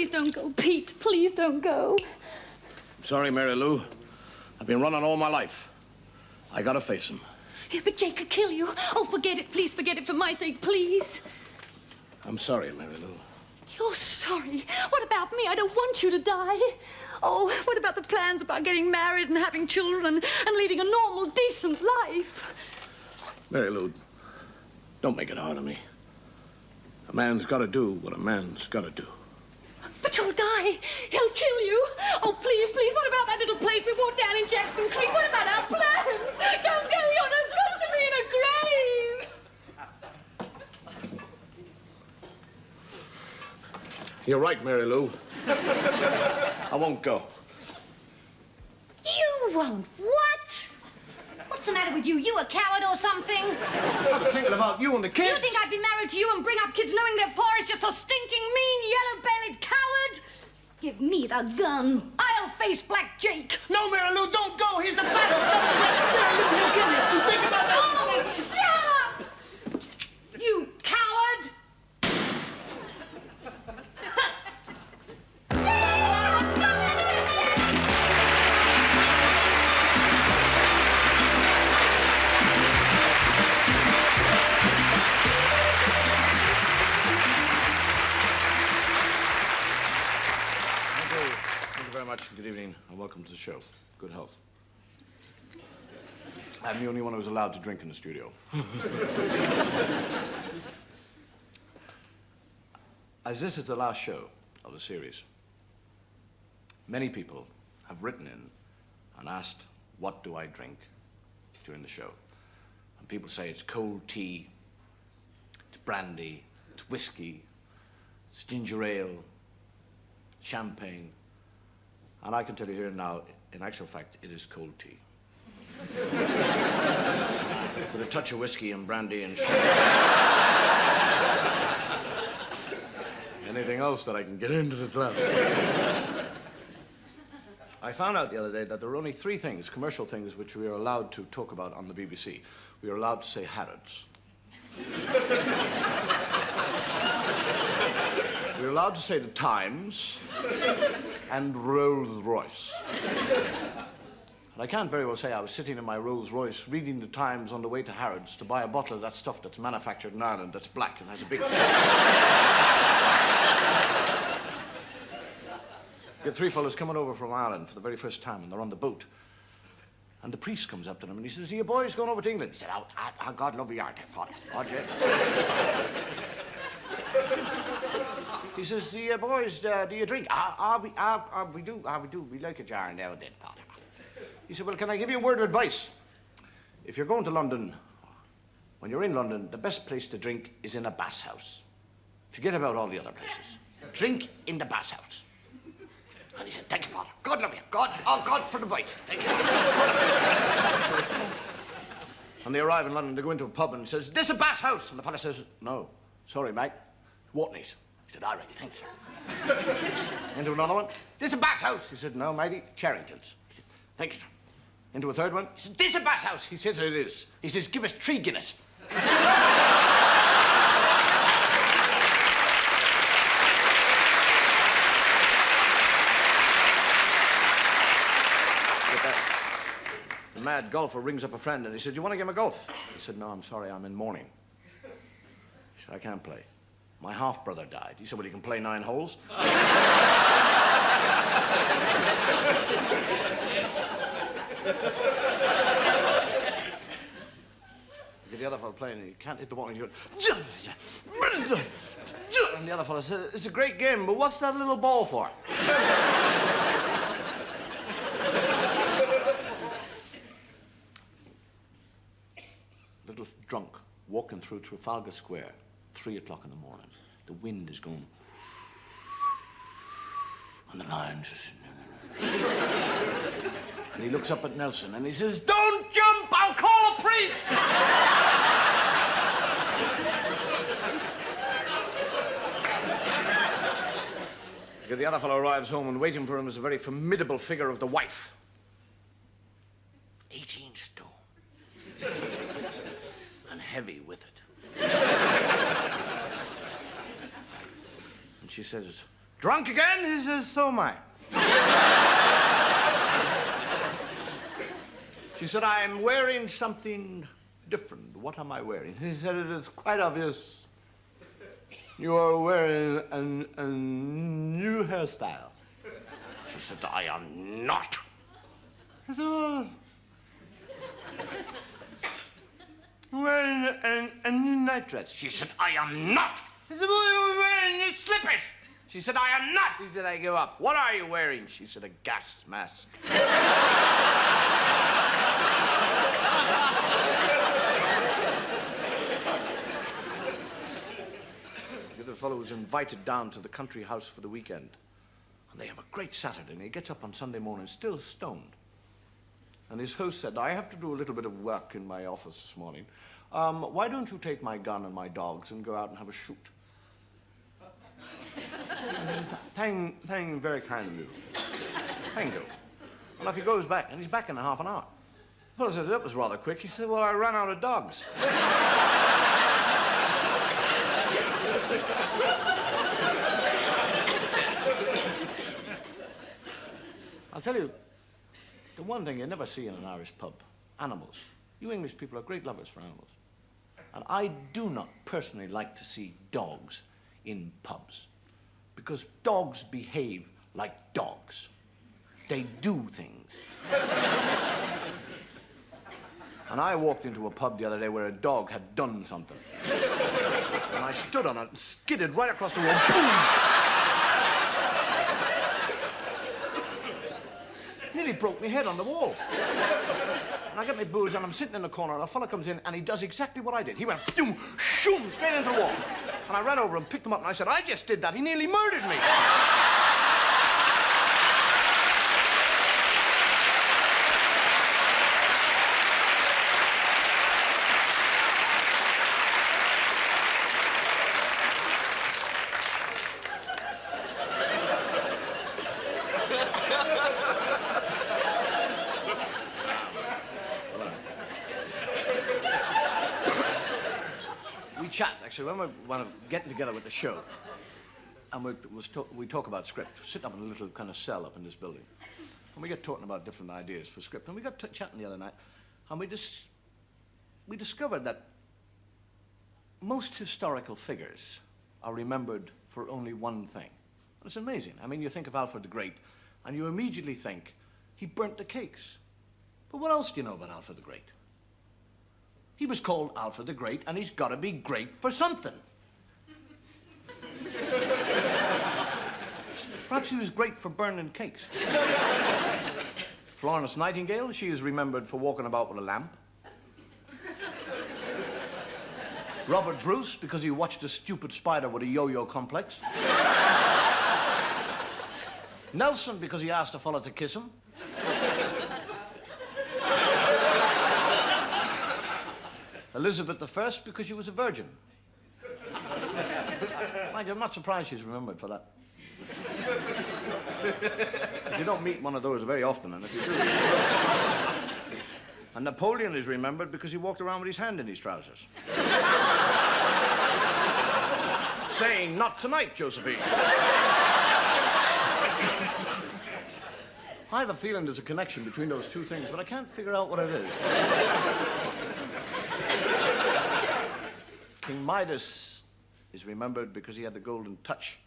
please don't go. Pete, please don't go. Sorry, Mary Lou. I've been running all my life. I gotta face him. Yeah, but Jake could kill you. Oh, forget it. Please forget it for my sake, please. I'm sorry, Mary Lou. You're sorry. What about me? I don't want you to die. Oh, what about the plans about getting married and having children and leading a normal, decent life? Mary Lou, don't make it hard on me. A man's gotta do what a man's gotta do. But you'll die. He'll kill you. Oh, please, please, what about that little place we walked down in Jackson Creek? What about our plans? Don't go. You're no good to me in a grave. You're right, Mary Lou. I won't go. You won't? What? What's the matter with you? You a coward or something? I was thinking about you and the kids. You think I'd be married to you and bring up kids knowing their pa is just a stinking, mean, yellow-bellied coward? Give me the gun. I'll face Black Jake. No, Mary Lou, don't go. He's the battle's Mary Lou, he'll kill you. Think about that. Oh, shut up! You coward! Thank you very much. Good evening, and welcome to the show. Good health. I'm the only one who's allowed to drink in the studio. As this is the last show of the series, many people have written in and asked, what do I drink during the show? And people say it's cold tea, it's brandy, it's whiskey, it's ginger ale, champagne. And I can tell you here now, in actual fact, it is cold tea. With a touch of whiskey and brandy and anything else that I can get into the club. I found out the other day that there are only 3 things, commercial things, which we are allowed to talk about on the BBC. We are allowed to say Harrods. We're allowed to say the Times and Rolls-Royce. And I can't very well say I was sitting in my Rolls-Royce reading the Times on the way to Harrods to buy a bottle of that stuff that's manufactured in Ireland that's black and has a big... You get 3 fellows coming over from Ireland for the very first time, and they're on the boat. And the priest comes up to them and he says, "Are you boys going over to England?" He said, "Oh, God love you, aren't you, father? God, yeah." He says, "The boys, do you drink?" We do. We like a jar now and then, father." He said, "Well, can I give you a word of advice? If you're going to London, when you're in London, the best place to drink is in a bass house. Forget about all the other places. Drink in the bass house." And he said, "Thank you, father. God love you. God for the advice. Thank you." And they arrive in London, they go into a pub and he says, "This a bass house?" And the fella says, "No, sorry, mate. Whatney's." He said, "All right, thanks, sir." Into another one, "This a bass house?" He said, "No, matey, Charrington's." He said, "Thank you, sir." Into a third one, he said, "This a bass house?" He says, "It is." He says, "Give us 3 Guinness." The mad golfer rings up a friend and he said, "You want to give him a golf?" He said, "No, I'm sorry, I'm in mourning." He said, "I can't play. My half-brother died." He said, "Well, you can play 9 holes." You get the other fellow playing and he can't hit the ball and he's going... And the other fellow said, "It's a great game, but what's that little ball for?" Little drunk, walking through Trafalgar Square, 3 o'clock in the morning. The wind is going... And the lions... And he looks up at Nelson and he says, "Don't jump, I'll call a priest!" The other fellow arrives home and waiting for him is a very formidable figure of the wife. 18 stone. And heavy with it. And she says, Drunk again? He says, so am I. She said, I'm wearing something different. What am I wearing? He said, it is quite obvious. You are wearing a new hairstyle. She said, I am not. I said, oh. I'm wearing a new nightdress. She said, I am not. I said, well, you're wearing your slippers. She said, I am not. He said, I give up. What are you wearing? She said, a gas mask. The other fellow was invited down to the country house for the weekend. And they have a great Saturday, and he gets up on Sunday morning still stoned. And his host said, I have to do a little bit of work in my office this morning. Why don't you take my gun and my dogs and go out and have a shoot? Thank you, very kind of you. Thank you. Well, if he goes back, and he's back in half an hour. The fellow said, that was rather quick. He said, well, I ran out of dogs. I'll tell you, the one thing you never see in an Irish pub, animals. You English people are great lovers for animals. And I do not personally like to see dogs in pubs, because dogs behave like dogs. They do things. And I walked into a pub the other day where a dog had done something. And I stood on it and skidded right across the room. Boom! Nearly broke my head on the wall. And I get my booze and I'm sitting in the corner and a fella comes in and he does exactly what I did. He went, shoom, shoom, straight into the wall. And I ran over and picked him up and I said, I just did that. He nearly murdered me. Chat, actually, when we're getting together with the show, and we talk about script, sitting up in a little kind of cell up in this building, and we get talking about different ideas for script, and we got chatting the other night, and we discovered that most historical figures are remembered for only one thing. It's amazing. I mean, you think of Alfred the Great, and you immediately think, he burnt the cakes. But what else do you know about Alfred the Great? He was called Alfred the Great, and he's got to be great for something. Perhaps he was great for burning cakes. Florence Nightingale, she is remembered for walking about with a lamp. Robert Bruce, because he watched a stupid spider with a yo-yo complex. Nelson, because he asked a fella to kiss him. Elizabeth I, because she was a virgin. Mind you, I'm not surprised she's remembered for that. You don't meet one of those very often, and if you do... And Napoleon is remembered because he walked around with his hand in his trousers. Saying, not tonight, Josephine. I have a feeling there's a connection between those two things, but I can't figure out what it is. King Midas is remembered because he had the golden touch.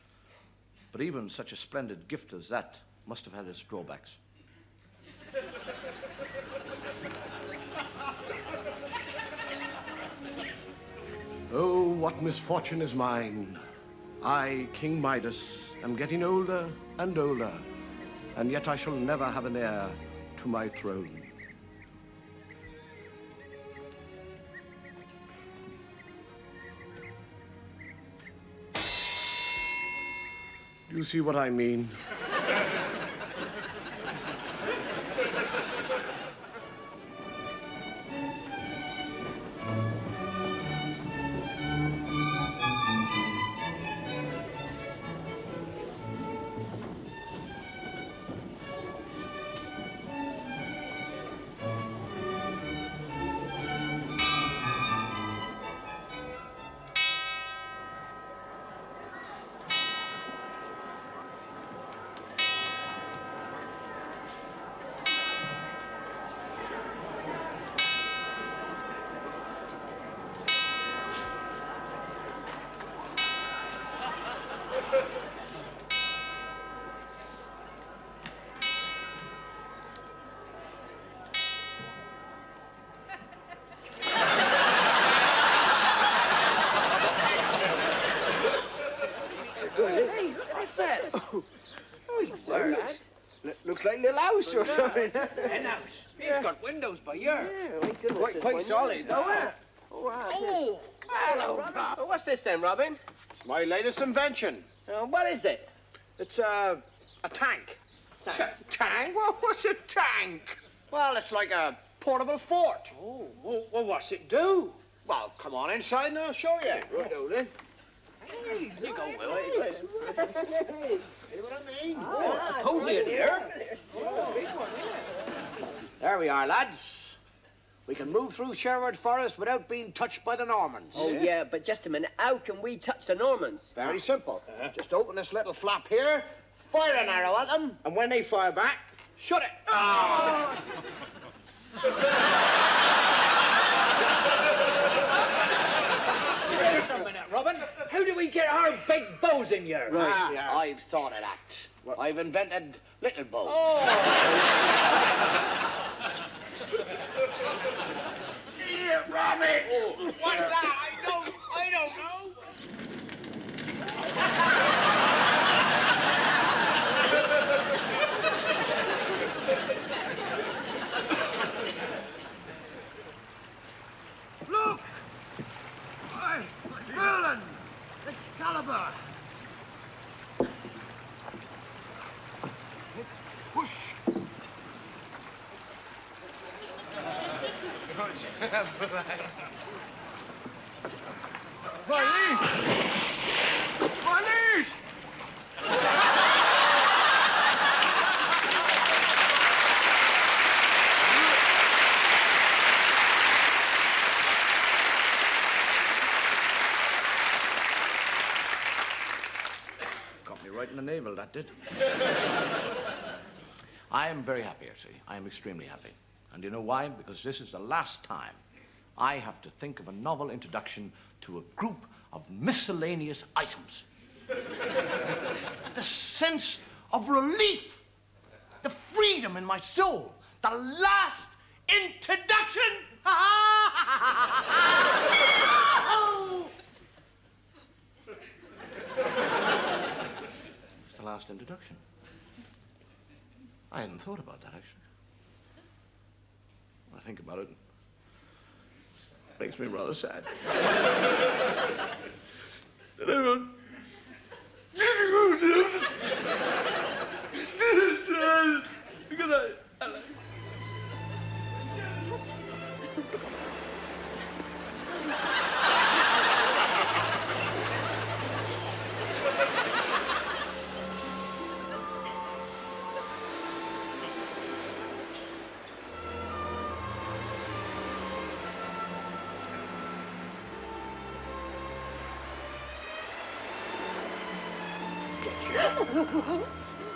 But even such a splendid gift as that must have had its drawbacks. Oh, what misfortune is mine. I, King Midas, am getting older and older, and yet I shall never have an heir to my throne. Do you see what I mean? process. Well, looks like a little house or something. Hen house. It's got windows by yours. Quite solid, though. Oh, hello, Bob. What's this then, Robin? It's my latest invention. What is it? It's a tank. Tank? What's a tank? Well, it's like a portable fort. Oh, well, what's it do? Well, come on inside and I'll show you. Righto, then. Hey, you go, Will. See what I mean? Oh, it's cozy in here. There we are, lads. We can move through Sherwood Forest without being touched by the Normans. Oh, yeah, but just a minute. How can we touch the Normans? Very simple. Just open this little flap here, fire an arrow at them, and when they fire back, shut it. Wait a minute, Robin. How do we get our big bows in here? I've thought of that. I've invented little bows. Yeah, Robin! What's that? I don't know. Look! Why, Merlin! Excalibur! Police! Got me right in the navel, that did. I am very happy, actually. I am extremely happy. And you know why? Because this is the last time I have to think of a novel introduction to a group of miscellaneous items. The sense of relief, the freedom in my soul, the last introduction. It's the last introduction. I hadn't thought about that, actually. When I think about it, it makes me rather sad.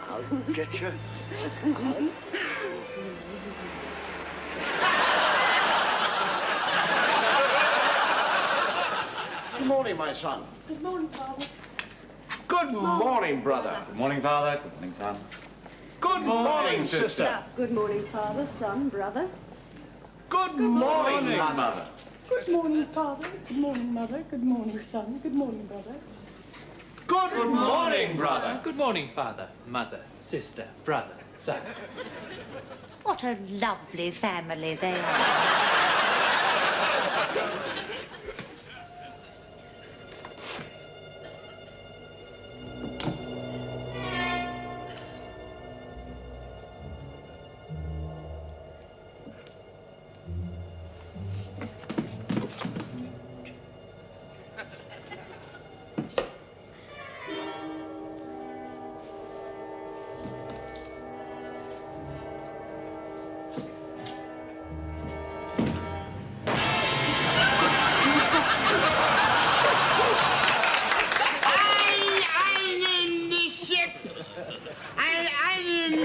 I'll get you. Good morning, my son. Good morning, Father. Good morning, brother. Good morning, Father. Good morning, son. Good morning, sister. Good morning, Father, son, brother. Good morning, mother. Good morning, Father. Good morning, Mother. Good morning, son. Good morning, brother. Good morning, brother. Good morning, Father, Mother, Sister, Brother, Son. What a lovely family they are.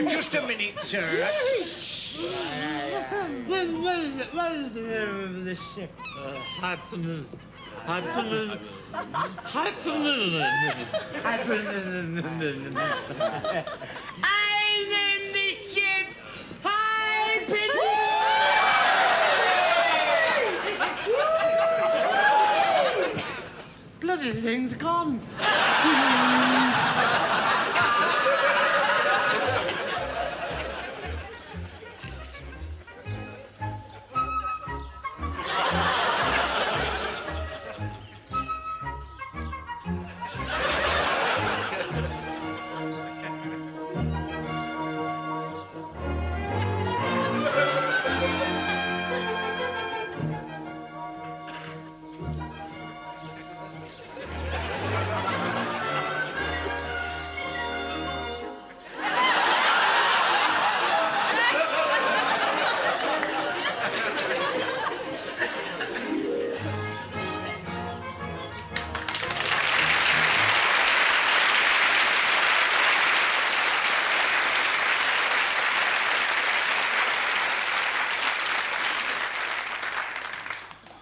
Just a minute, sir. What is the name of this ship? Hyperion. I named this ship Hyperion. Bloody thing's gone.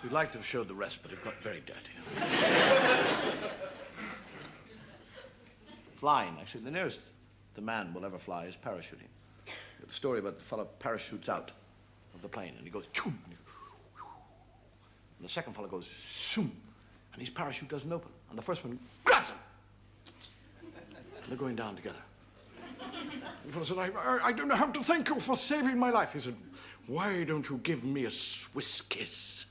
We'd like to have showed the rest, but it got very dirty. Flying, actually, the nearest the man will ever fly is parachuting. The story about the fellow parachutes out of the plane, and he goes, choom, and, and the second fellow goes, shoom, and his parachute doesn't open, and the first one grabs him. And they're going down together. The fellow said, I don't know how to thank you for saving my life. He said, why don't you give me a Swiss kiss?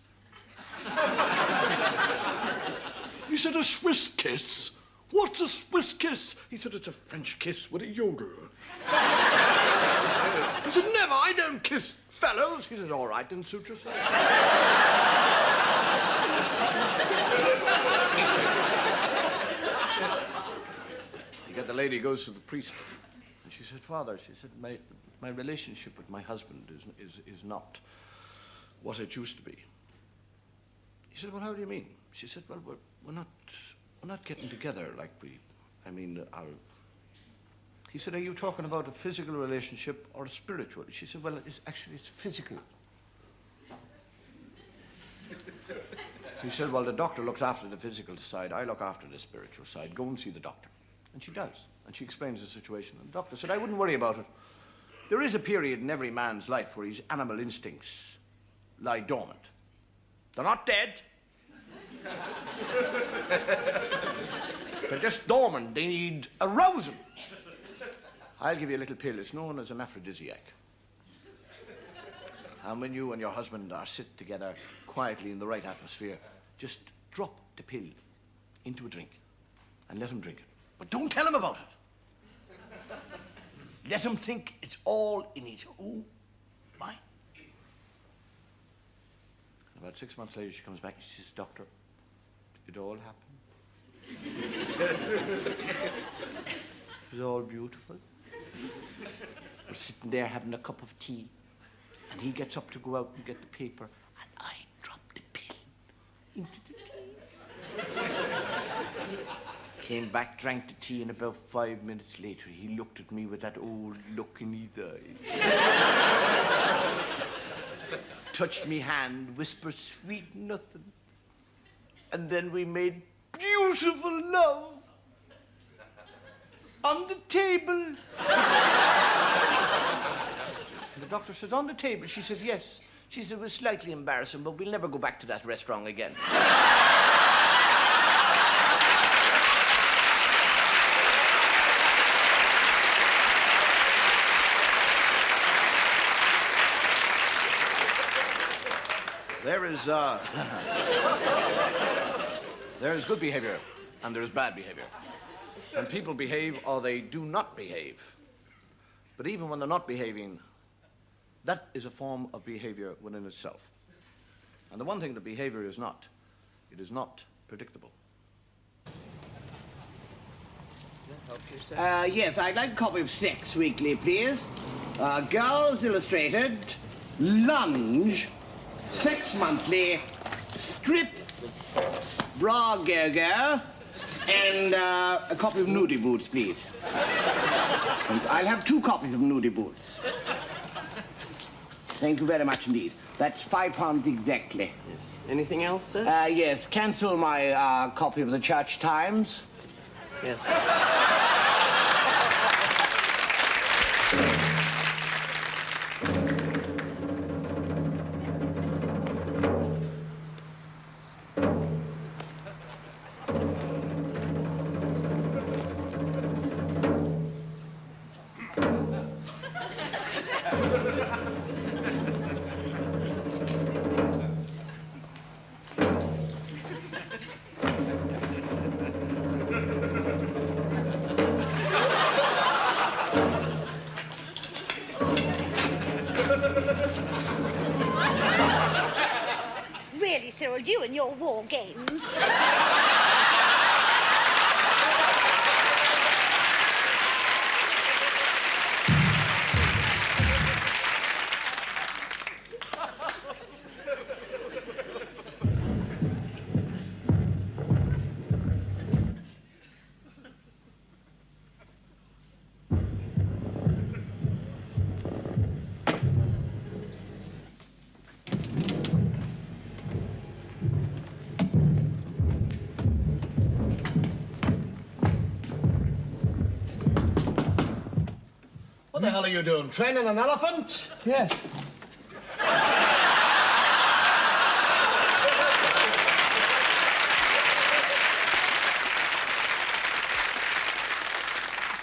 He said, a Swiss kiss? What's a Swiss kiss? He said, it's a French kiss with a yodel. He said, never, I don't kiss fellows. He said, all right, then suit yourself. You get the lady goes to the priest, and she said, Father, she said, my relationship with my husband is not what it used to be. He said, well, how do you mean? She said, well, we're not getting together like He said, are you talking about a physical relationship or a spiritual? She said, well, it's physical. He said, well, the doctor looks after the physical side, I look after the spiritual side. Go and see the doctor. And she does. And she explains the situation. And the doctor said, I wouldn't worry about it. There is a period in every man's life where his animal instincts lie dormant. They're not dead. They're just dormant. They need arousal. I'll give you a little pill. It's known as an aphrodisiac. And when you and your husband are sit together quietly in the right atmosphere, just drop the pill into a drink and let him drink it. But don't tell him about it. Let him think it's all in his own mind. And about 6 months later, she comes back and she says, Doctor, it all happened. It was all beautiful. We're sitting there having a cup of tea, and he gets up to go out and get the paper, and I drop the pill into the tea. Came back, drank the tea, and about 5 minutes later, he looked at me with that old look in his eye. Touched me hand, whispered sweet nothing, and then we made beautiful love on the table. And the doctor says, on the table? She said, yes. She said, it was slightly embarrassing, but we'll never go back to that restaurant again. There is good behavior and there is bad behavior. And people behave or they do not behave. But even when they're not behaving, that is a form of behavior within itself. And the one thing that behavior is not, it is not predictable. Yes, I'd like a copy of Sex Weekly, please. Girls Illustrated, Lunge, Sex Monthly, Strip, Bra Go-Go, and a copy of Nudie Boots, please. And I'll have 2 copies of Nudie Boots. Thank you very much indeed. That's £5 exactly. Yes. Anything else, sir? Yes, cancel my copy of the Church Times. Yes. Really, Cyril, you and your war games. the hell are you doing? Training an elephant? Yes.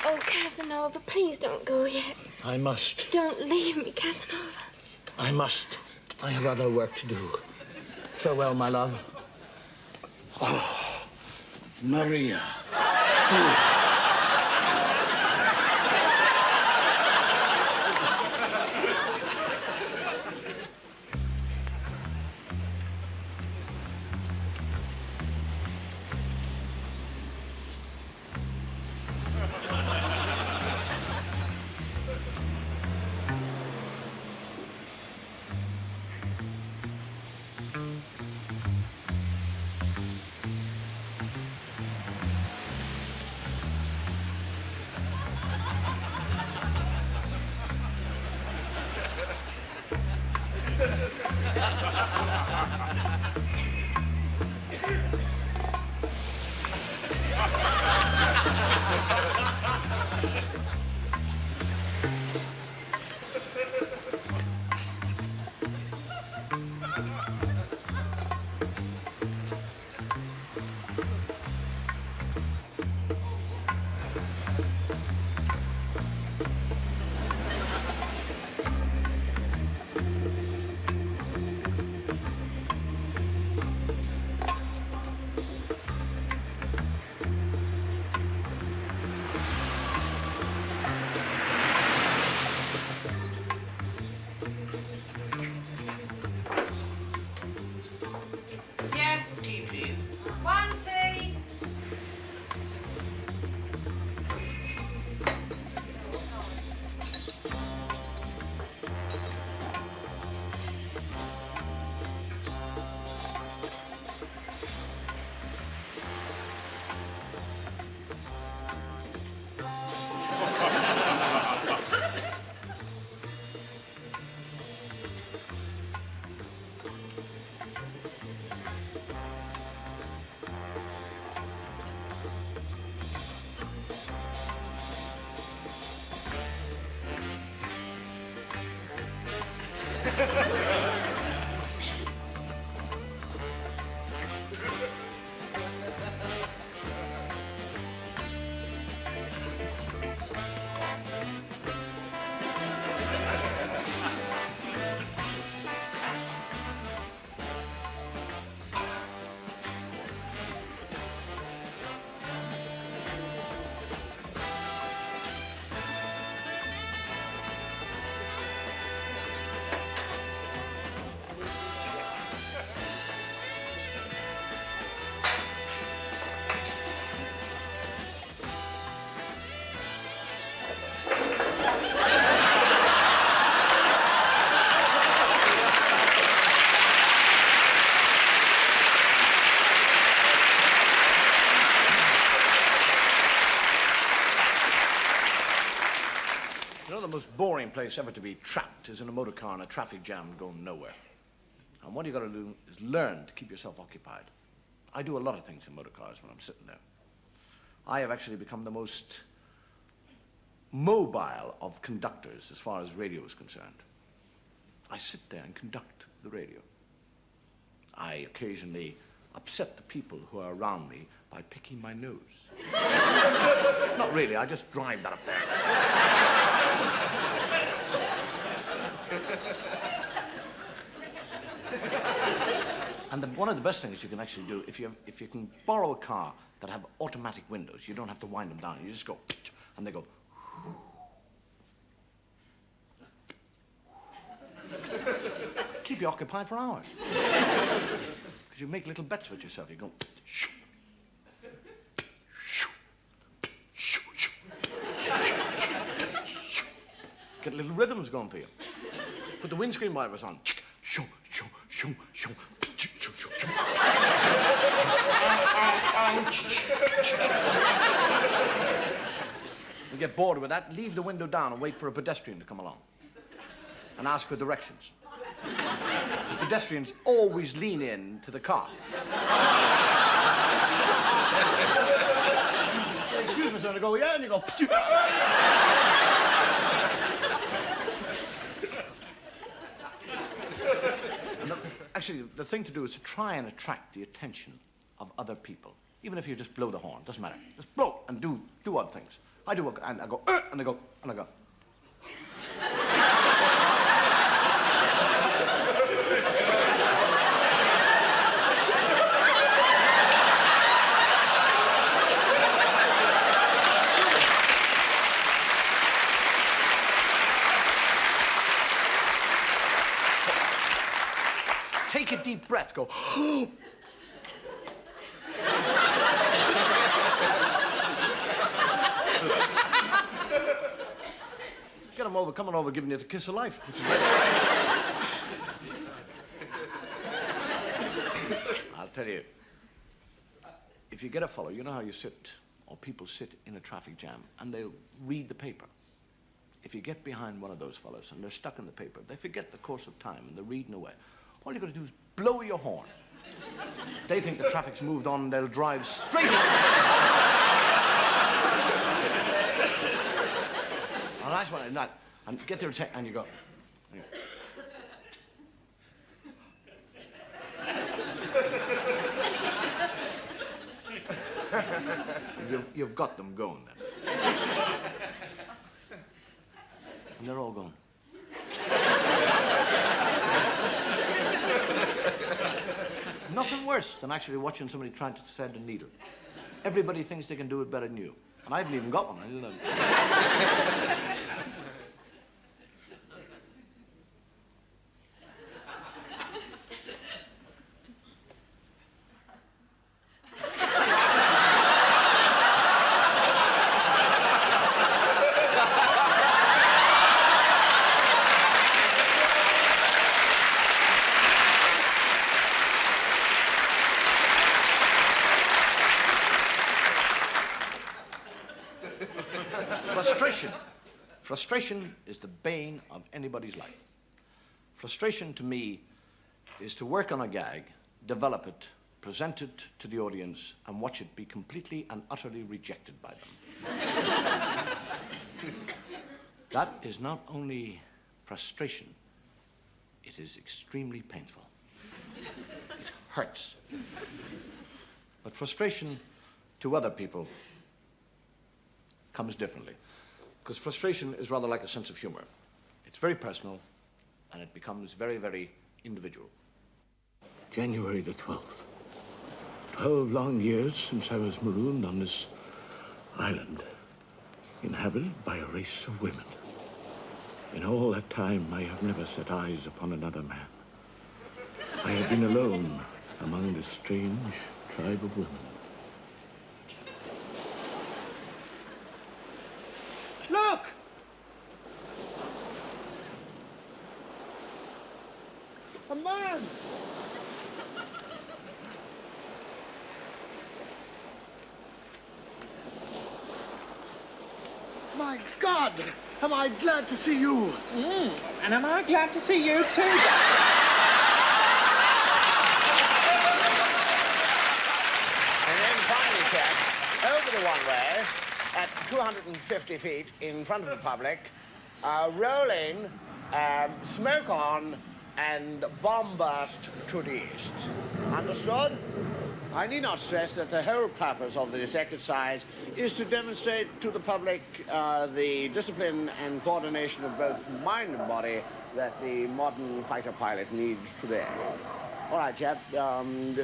Oh, Casanova, please don't go yet. I must. Don't leave me, Casanova. I must. I have other work to do. Farewell, my love. Oh, Maria. Yeah. Tea, please. 1 tea. You know, the most boring place ever to be trapped is in a motor car in a traffic jam going nowhere. And what you got to do is learn to keep yourself occupied. I do a lot of things in motor cars when I'm sitting there. I have actually become the most mobile of conductors as far as radio is concerned. I sit there and conduct the radio. I occasionally upset the people who are around me by picking my nose. Not really, I just drive that up there. And one of the best things you can actually do, if you can borrow a car that have automatic windows, you don't have to wind them down. You just go, and they go. Keep you occupied for hours. Because you make little bets with yourself. You go. Get little rhythms going for you. Put the windscreen wipers on. You get bored with that, leave the window down and wait for a pedestrian to come along. And ask for directions. The pedestrians always lean in to the car. Excuse me, sir, and I go, yeah, and you go. Actually, the thing to do is to try and attract the attention of other people. Even if you just blow the horn, doesn't matter. Just blow and do odd things. I do, and I go, and I go, and I go. Take a deep breath, go, get them over, coming over, giving you the kiss of life, which is I'll tell you, if you get a fellow, you know how you sit, or people sit in a traffic jam, and they'll read the paper. If you get behind one of those fellows, and they're stuck in the paper, they forget the course of time, and they're reading away. All you got to do is blow your horn. They think the traffic's moved on, and they'll drive straight in. A nice one, and that, and get their attention, and you go. You've got them going then. And they're all gone. Nothing worse than actually watching somebody trying to thread a needle. Everybody thinks they can do it better than you. And I haven't even got one. I don't know. Frustration is the bane of anybody's life. Frustration, to me, is to work on a gag, develop it, present it to the audience, and watch it be completely and utterly rejected by them. That is not only frustration, it is extremely painful. It hurts. But frustration to other people comes differently. Because frustration is rather like a sense of humor. It's very personal, and it becomes very, very individual. January the 12th. 12 long years since I was marooned on this island, inhabited by a race of women. In all that time, I have never set eyes upon another man. I have been alone among this strange tribe of women. Look! A man! My God! Am I glad to see you? And am I glad to see you too? And then finally, chaps, over the one-way, at 250 feet in front of the public, roll in, smoke on, and bomb burst to the east. Understood? I need not stress that the whole purpose of this exercise is to demonstrate to the public the discipline and coordination of both mind and body that the modern fighter pilot needs today. All right, chaps,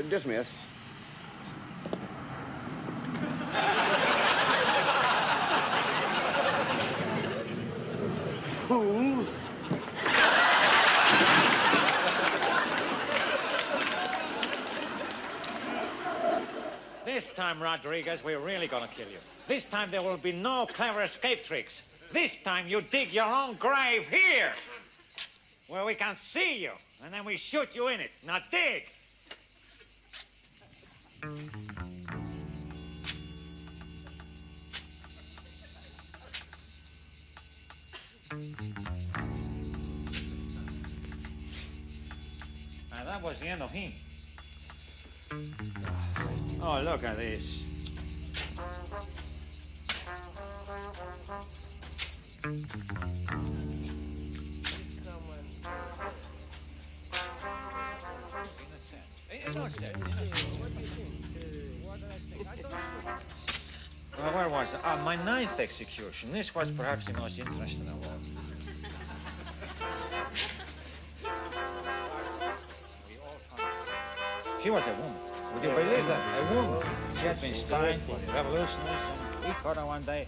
dismiss. Fools. This time, Rodriguez, we're really gonna kill you. This time there will be no clever escape tricks. This time you dig your own grave here, where we can see you, and then we shoot you in it. Now dig! Now that was the end of him. Oh, look at this. Well, where was it? My 9th execution. This was perhaps the most interesting of all. She was a woman. Would you believe that? A woman. She had been spying for the revolutionists, and we caught her one day,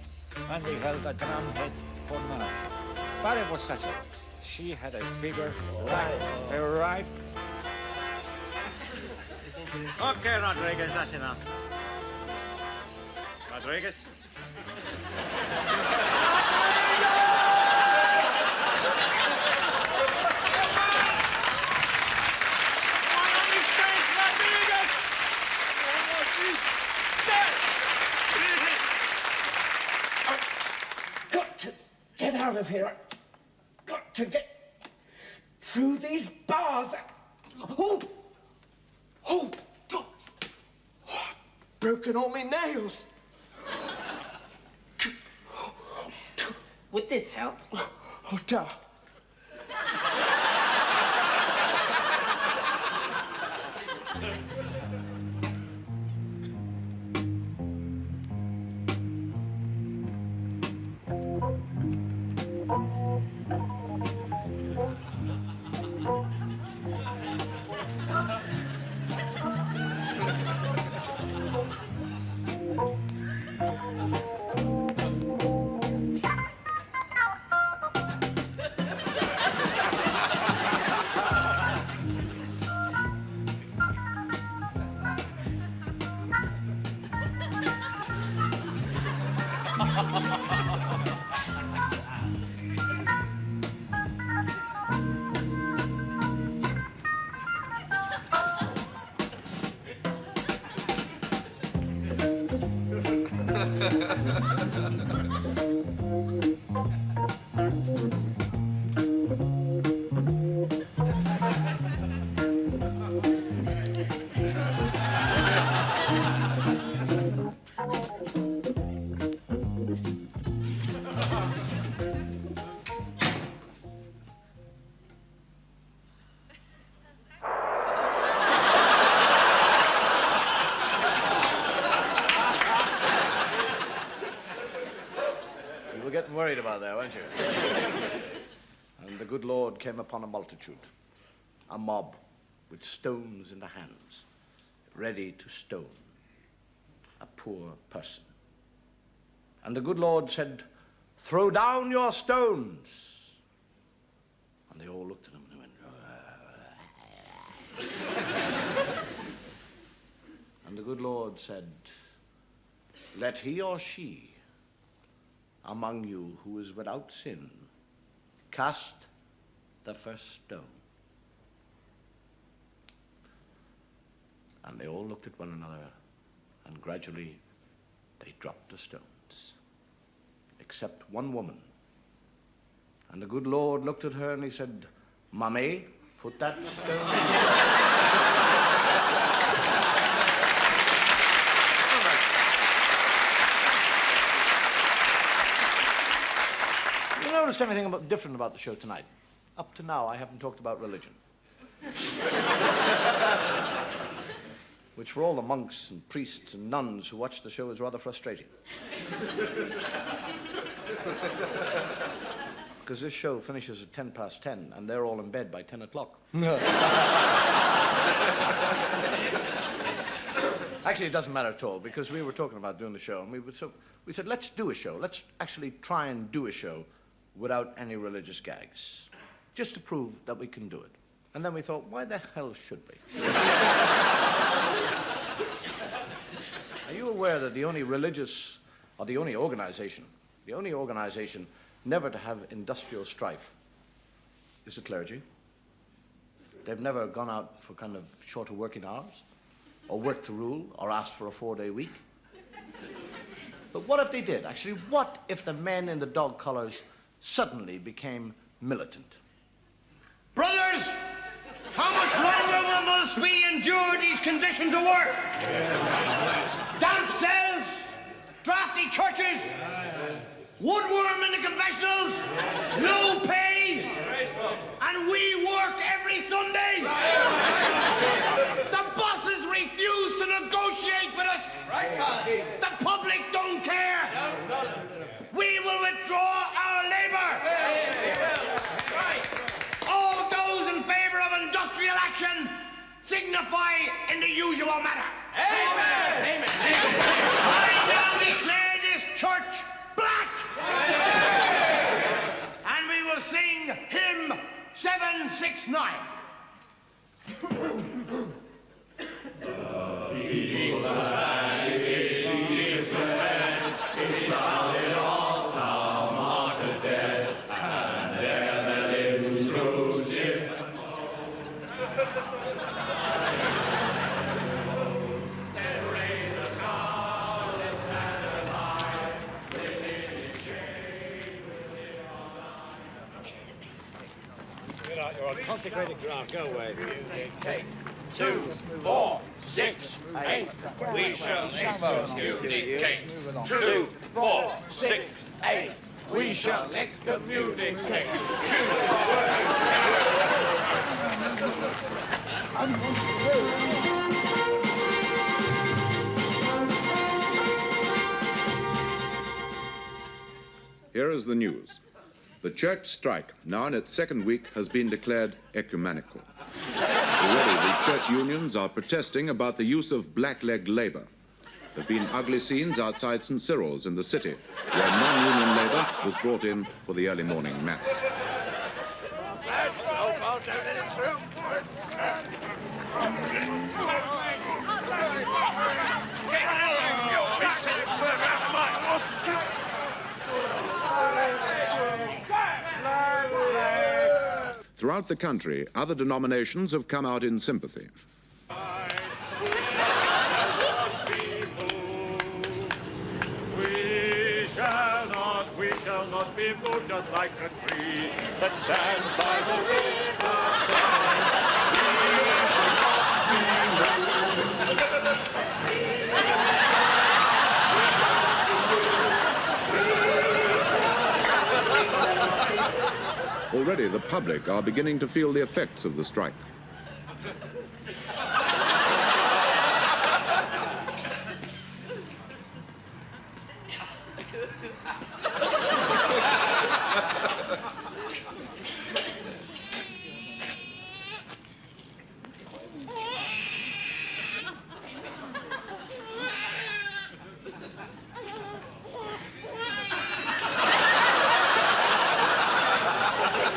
and we held a drumhead for monarchy. But it was such a waste. She had a figure, right. Okay, Rodriguez, that's enough. Rodriguez? Got to get out of here. Got to get through these bars. Oh, God. Broken all my nails. Would this help? Oh, duh. Getting worried about that, weren't you? And the good Lord came upon a multitude, a mob with stones in their hands, ready to stone a poor person. And the good Lord said, "Throw down your stones." And they all looked at him and went, and the good Lord said, "Let he or she among you who is without sin cast the first stone." And they all looked at one another, and gradually they dropped the stones, except one woman. And the good Lord looked at her and he said, "Mummy, put that stone." You noticed anything different about the show tonight? Up to now, I haven't talked about religion. Which for all the monks and priests and nuns who watch the show is rather frustrating. Because this show finishes at 10:10, and they're all in bed by 10 o'clock. Actually, it doesn't matter at all, because we were talking about doing the show, and we said, let's do a show. Let's actually try and do a show without any religious gags, just to prove that we can do it. And then we thought, why the hell should we? Are you aware that the only religious, or the only organization never to have industrial strife is the clergy? They've never gone out for kind of shorter working hours, or work to rule, or asked for a 4-day week. But what if they did? Actually, what if the men in the dog collars suddenly became militant? Brothers, how much longer must we endure these conditions of work? Damp cells, drafty churches, woodworm in the confessionals, low pay, and we work every Sunday. The bosses The public don't care. We will withdraw our labor. All those in favor of industrial action signify in the usual manner. Amen. I now declare this church black. And we will sing hymn 769. You're on consecrated ground. Go away. 2, 4, 6, 8. We shall excommunicate. 2, 4, 6, 8. We shall excommunicate. Here is the news. The church strike, now in its second week, has been declared ecumenical. Already, the church unions are protesting about the use of blackleg labor. There have been ugly scenes outside St. Cyril's in the city, where non-union labor was brought in for the early morning mass. Throughout the country, other denominations have come out in sympathy. We shall not be moved, just like a tree that stands by the riverside. Already, the public are beginning to feel the effects of the strike.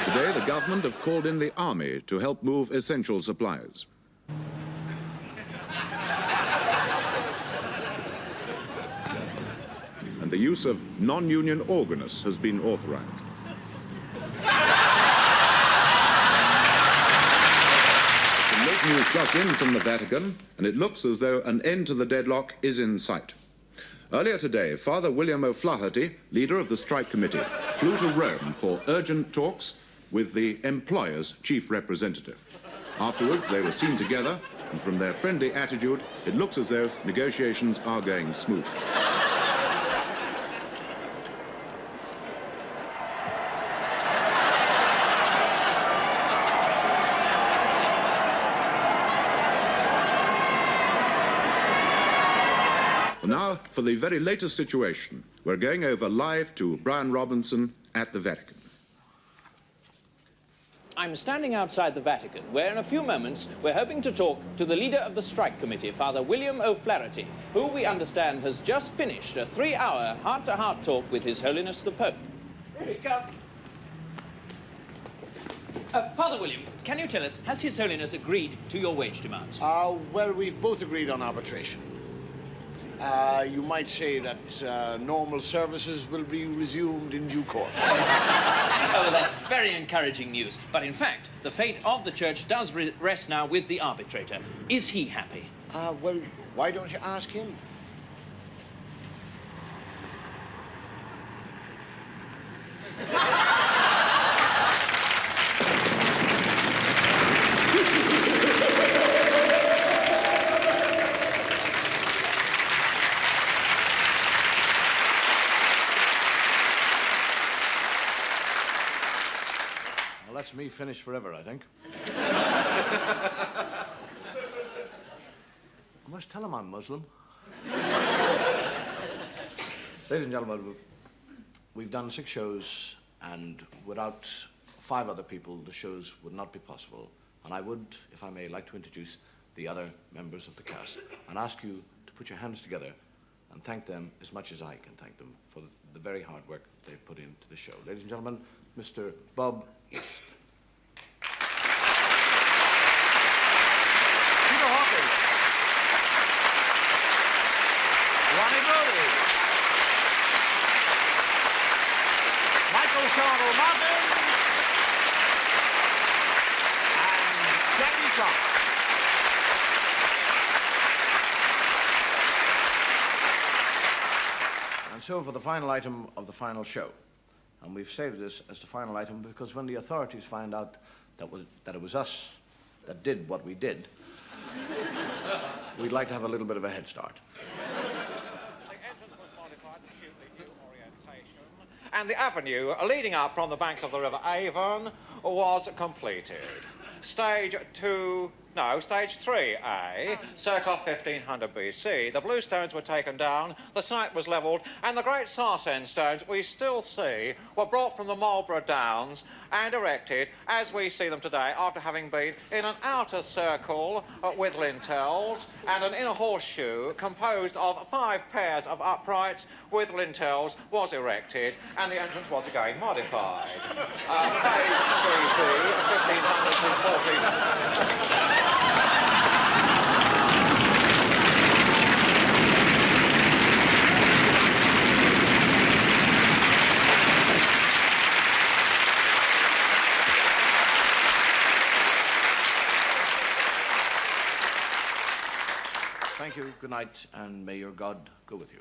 Today, the government have called in the army to help move essential supplies. And the use of non-union organists has been authorized. The late news just in from the Vatican, and it looks as though an end to the deadlock is in sight. Earlier today, Father William O'Flaherty, leader of the strike committee, flew to Rome for urgent talks with the employer's chief representative. Afterwards, they were seen together, and from their friendly attitude, it looks as though negotiations are going smoothly. Now, for the very latest situation, we're going over live to Brian Robinson at the Vatican. I'm standing outside the Vatican, where in a few moments we're hoping to talk to the leader of the strike committee, Father William O'Flaherty, who we understand has just finished a 3-hour heart-to-heart talk with His Holiness the Pope. Here he comes. Father William, can you tell us, has His Holiness agreed to your wage demands? Well, we've both agreed on arbitration. You might say that normal services will be resumed in due course. Oh, that's very encouraging news. But in fact, the fate of the church does rest now with the arbitrator. Is he happy? Well, why don't you ask him? Well, that's me finished forever, I think. I must tell him I'm Muslim. Ladies and gentlemen, we've done 6 shows, and without 5 other people, the shows would not be possible. And I would, if I may, like to introduce the other members of the cast and ask you to put your hands together and thank them as much as I can thank them for the very hard work they've put into the show. Ladies and gentlemen, Mr. Bob East. Peter Hawkins. Ronnie Brody. Michael Charles Martin. And Jackie Clark. And so for the final item of the final show, and we've saved this as the final item because when the authorities find out that it was us that did what we did, we'd like to have a little bit of a head start. The entrance was modified to suit the new orientation, and the avenue leading up from the banks of the River Avon was completed. Stage 3A, circa 1500 BC. The blue stones were taken down, the site was levelled, and the great Sarsend stones we still see were brought from the Marlborough Downs and erected as we see them today after having been in an outer circle with lintels and an inner horseshoe composed of 5 pairs of uprights with lintels was erected and the entrance was again modified. Phase 3B, 1500 to 1400. Thank you, good night, and may your God go with you.